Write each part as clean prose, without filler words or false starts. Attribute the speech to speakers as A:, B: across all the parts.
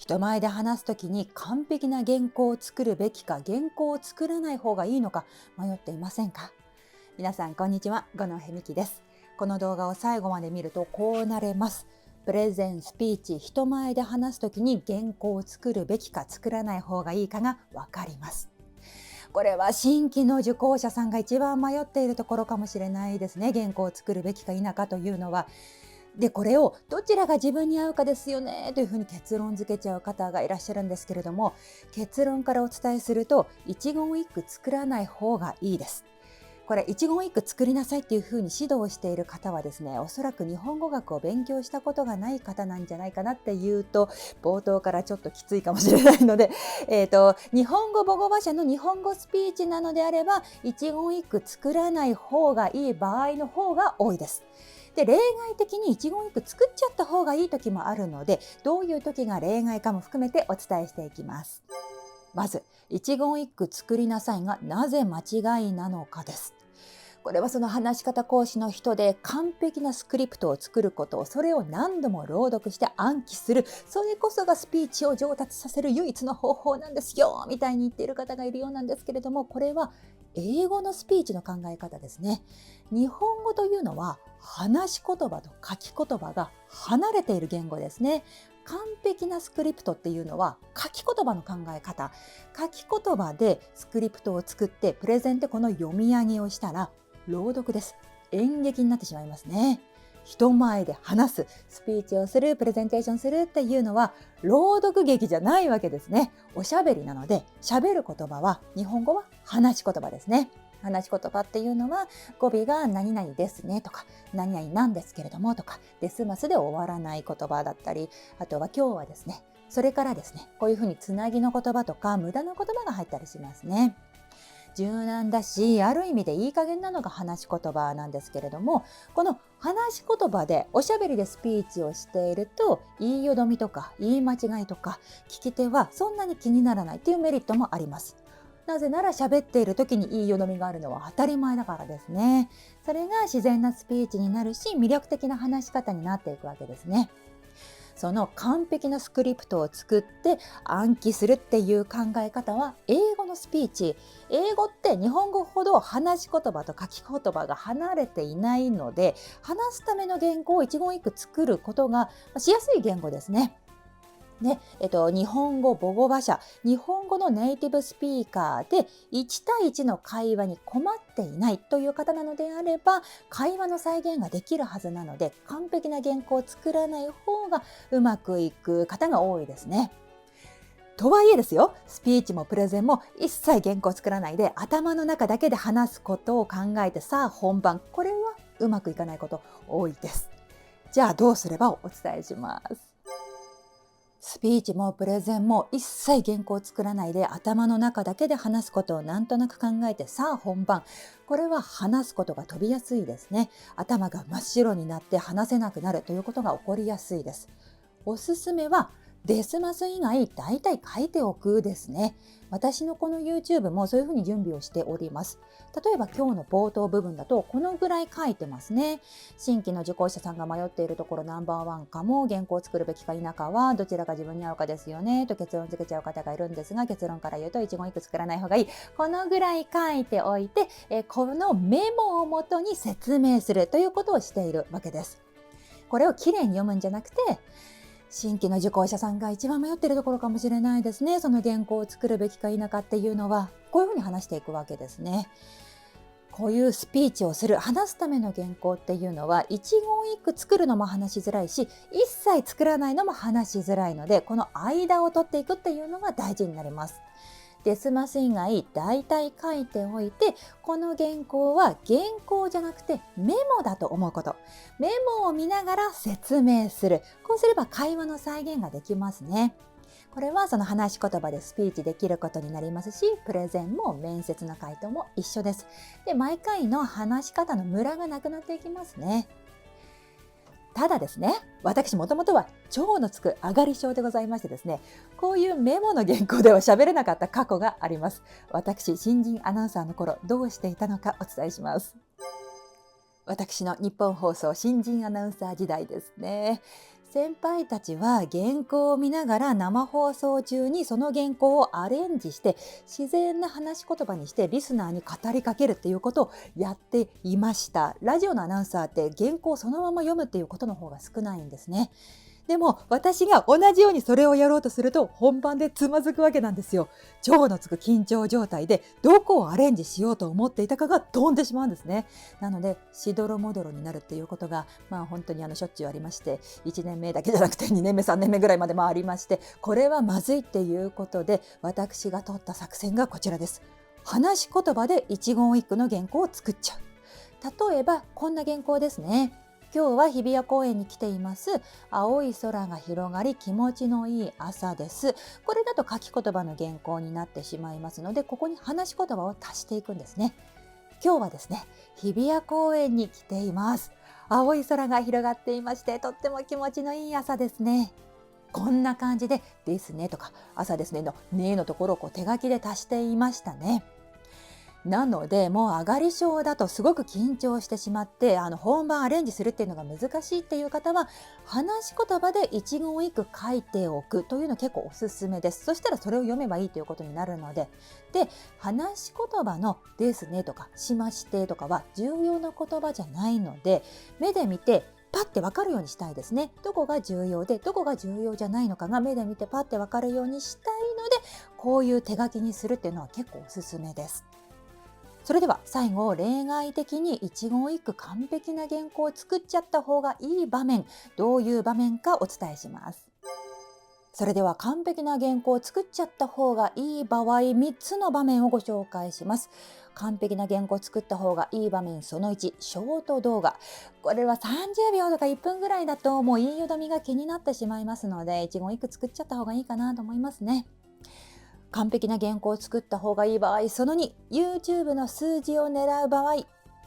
A: 人前で話すときに完璧な原稿を作るべきか、原稿を作らない方がいいのか迷っていませんか？皆さんこんにちは、五野美希です。この動画を最後まで見るとこうなれます。プレゼン、スピーチ、人前で話すときに原稿を作るべきか作らない方がいいかがわかります。これは新規の受講者さんが一番迷っているところかもしれないですね。原稿を作るべきか否かというのは。で、これをどちらが自分に合うかですよねというふうに結論付けちゃう方がいらっしゃるんですけれども、結論からお伝えすると一言一句作らない方がいいです。これ一言一句作りなさいっていうふうに指導している方はですね、おそらく日本語学を勉強したことがない方なんじゃないかなっていうと、冒頭からちょっときついかもしれないので、日本語母語話者の日本語スピーチなのであれば、一言一句作らない方がいい場合の方が多いです。で、例外的に一言一句作っちゃった方がいい時もあるので、どういう時が例外かも含めてお伝えしていきます。まず、一言一句作りなさいがなぜ間違いなのかです。これはその話し方講師の人で完璧なスクリプトを作ること、それを何度も朗読して暗記する、それこそがスピーチを上達させる唯一の方法なんですよみたいに言っている方がいるようなんですけれども、これは英語のスピーチの考え方ですね。日本語というのは話し言葉と書き言葉が離れている言語ですね。完璧なスクリプトっていうのは書き言葉の考え方。書き言葉でスクリプトを作ってプレゼンでこの読み上げをしたら朗読です。演劇になってしまいますね。人前で話す、スピーチをする、プレゼンテーションするっていうのは朗読劇じゃないわけですね。おしゃべりなので、喋る言葉は日本語は話し言葉ですね。話し言葉っていうのは語尾が何々ですねとか何々なんですけれどもとかで済ますで終わらない言葉だったり、あとは今日はですね、それからですね、こういうふうにつなぎの言葉とか無駄な言葉が入ったりしますね。柔軟だし、ある意味でいい加減なのが話し言葉なんですけれども、この話し言葉でおしゃべりでスピーチをしていると言いよどみとか言い間違いとか聞き手はそんなに気にならないというメリットもあります。なぜなら喋っている時に言いよどみがあるのは当たり前だからですね。それが自然なスピーチになるし、魅力的な話し方になっていくわけですね。その完璧なスクリプトを作って暗記するっていう考え方は英語のスピーチ。英語って日本語ほど話し言葉と書き言葉が離れていないので、話すための原稿を一言一句作ることがしやすい言語ですね。日本語母語話者、日本語のネイティブスピーカーで1対1の会話に困っていないという方なのであれば、会話の再現ができるはずなので、完璧な原稿を作らない方がうまくいく方が多いですね。とはいえですよ、スピーチもプレゼンも一切原稿を作らないで頭の中だけで話すことを考えてさあ本番、これはうまくいかないこと多いです。じゃあどうすればお伝えします。スピーチもプレゼンも一切原稿を作らないで頭の中だけで話すことをなんとなく考えてさあ本番。これは話すことが飛びやすいですね。頭が真っ白になって話せなくなるということが起こりやすいです。おすすめはデスマス以外だいたい書いておくですね。私のこの YouTube もそういうふうに準備をしております。例えば今日の冒頭部分だとこのぐらい書いてますね。新規の受講者さんが迷っているところナンバーワンかも、原稿を作るべきか否かはどちらが自分に合うかですよねと結論付けちゃう方がいるんですが、結論から言うと一言一句作らない方がいい。このぐらい書いておいて、このメモをもとに説明するということをしているわけです。これをきれいに読むんじゃなくて、新規の受講者さんが一番迷っているところかもしれないですね。その原稿を作るべきか否かっていうのはこういうふうに話していくわけですね。こういうスピーチをする、話すための原稿っていうのは一言一句作るのも話しづらいし、一切作らないのも話しづらいので、この間を取っていくっていうのが大事になります。デスマス以外だいたい書いておいて、この原稿は原稿じゃなくてメモだと思うこと。メモを見ながら説明する。こうすれば会話の再現ができますね。これはその話し言葉でスピーチできることになりますし、プレゼンも面接の回答も一緒です。で、毎回の話し方のムラがなくなっていきますね。ただですね、私もともとは超のつく上がり症でございましてですね、こういうメモの原稿では喋れなかった過去があります。私、新人アナウンサーの頃どうしていたのかお伝えします。私の日本放送新人アナウンサー時代ですね。先輩たちは原稿を見ながら生放送中にその原稿をアレンジして自然な話し言葉にしてリスナーに語りかけるっていうことをやっていました。ラジオのアナウンサーって原稿をそのまま読むっていうことの方が少ないんですね。でも私が同じようにそれをやろうとすると本番でつまずくわけなんですよ。超のつく緊張状態でどこをアレンジしようと思っていたかが飛んでしまうんですね。なのでしどろもどろになるっていうことが本当にしょっちゅうありまして、1年目だけじゃなくて2年目3年目ぐらいまでありまして、これはまずいっていうことで私が取った作戦がこちらです。話し言葉で一言一句の原稿を作っちゃう。例えばこんな原稿ですね。今日は日比谷公園に来ています。青い空が広がり気持ちのいい朝です。これだと書き言葉の原稿になってしまいますので、ここに話し言葉を足していくんですね。今日はですね、日比谷公園に来ています。青い空が広がっていまして、とっても気持ちのいい朝ですね。こんな感じでですねとか朝ですねのねのところを手書きで足していましたね。なのでもう上がり症だとすごく緊張してしまって本番アレンジするっていうのが難しいっていう方は話し言葉で一言一句書いておくというの結構おすすめです。そしたらそれを読めばいいということになるので、話し言葉のですねとかしましてとかは重要な言葉じゃないので、目で見てパッて分かるようにしたいですね。どこが重要でどこが重要じゃないのかが目で見てパッて分かるようにしたいので、こういう手書きにするっていうのは結構おすすめです。それでは最後、例外的に一言一句完璧な原稿を作っちゃった方がいい場面、どういう場面かお伝えします。それでは完璧な原稿を作っちゃった方がいい場合、3つの場面をご紹介します。完璧な原稿を作った方がいい場面その1、ショート動画。これは30秒とか1分ぐらいだともう言いよどみが気になってしまいますので、一言一句作っちゃった方がいいかなと思いますね。完璧な原稿を作った方がいい場合その2、 YouTube の数字を狙う場合。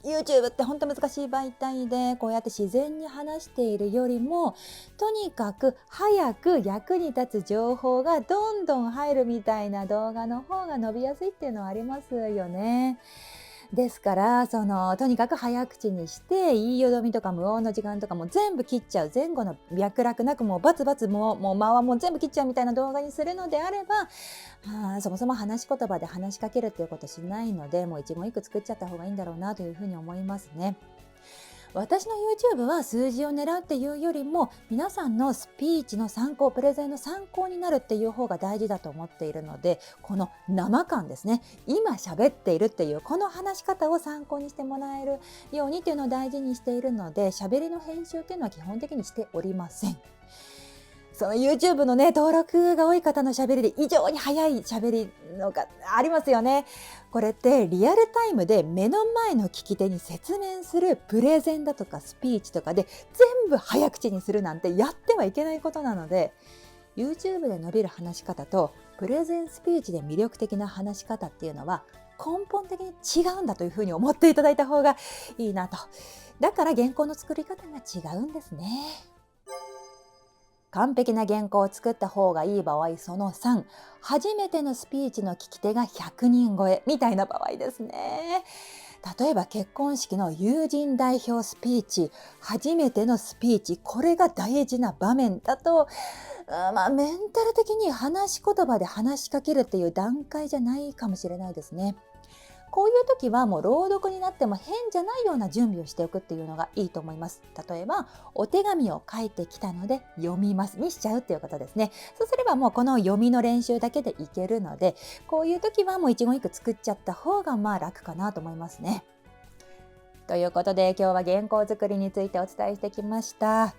A: YouTube って本当難しい媒体で、こうやって自然に話しているよりもとにかく早く役に立つ情報がどんどん入るみたいな動画の方が伸びやすいっていうのはありますよね。ですからとにかく早口にして言いよどみとか無音の時間とかも全部切っちゃう、前後の脈絡なくもうバツバツもう間はもう全部切っちゃうみたいな動画にするのであれば、そもそも話し言葉で話しかけるっていうことしないので、もう一言一句作っちゃった方がいいんだろうなというふうに思いますね。私の YouTube は数字を狙うっていうよりも皆さんのスピーチの参考、プレゼンの参考になるっていう方が大事だと思っているので、この生感ですね、今喋っているっていうこの話し方を参考にしてもらえるようにっていうのを大事にしているので、喋りの編集っていうのは基本的にしておりません。その YouTube の登録が多い方の喋りで異常に早い喋りのがありますよね。これってリアルタイムで目の前の聞き手に説明するプレゼンだとかスピーチとかで全部早口にするなんてやってはいけないことなので、 YouTube で伸びる話し方とプレゼンスピーチで魅力的な話し方っていうのは根本的に違うんだというふうに思っていただいた方がいいなと。だから原稿の作り方が違うんですね。完璧な原稿を作った方がいい場合その3、初めてのスピーチの聞き手が100人超えみたいな場合ですね。例えば結婚式の友人代表スピーチ、初めてのスピーチ、これが大事な場面だと、メンタル的に話し言葉で話しかけるっていう段階じゃないかもしれないですね。こういう時はもう朗読になっても変じゃないような準備をしておくっていうのがいいと思います。例えばお手紙を書いてきたので読みますにしちゃうっていうことですね。そうすればもうこの読みの練習だけでいけるので、こういう時はもう一言一句作っちゃった方が楽かなと思いますね。ということで今日は原稿作りについてお伝えしてきました。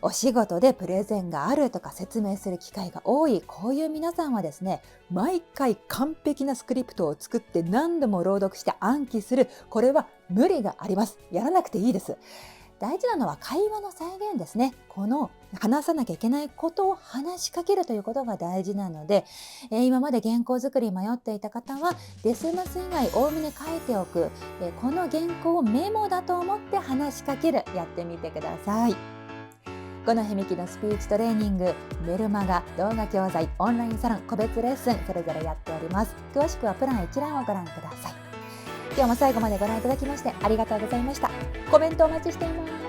A: お仕事でプレゼンがあるとか説明する機会が多い、こういう皆さんはですね、毎回完璧なスクリプトを作って何度も朗読して暗記する、これは無理があります。やらなくていいです。大事なのは会話の再現ですね。この話さなきゃいけないことを話しかけるということが大事なので、今まで原稿作り迷っていた方はデスマス以外おおむね書いておく、この原稿をメモだと思って話しかける、やってみてください。五野響のスピーチトレーニング、メルマガ、動画教材、オンラインサロン、個別レッスン、それぞれやっております。詳しくはプラン一覧をご覧ください。今日も最後までご覧いただきましてありがとうございました。コメントお待ちしています。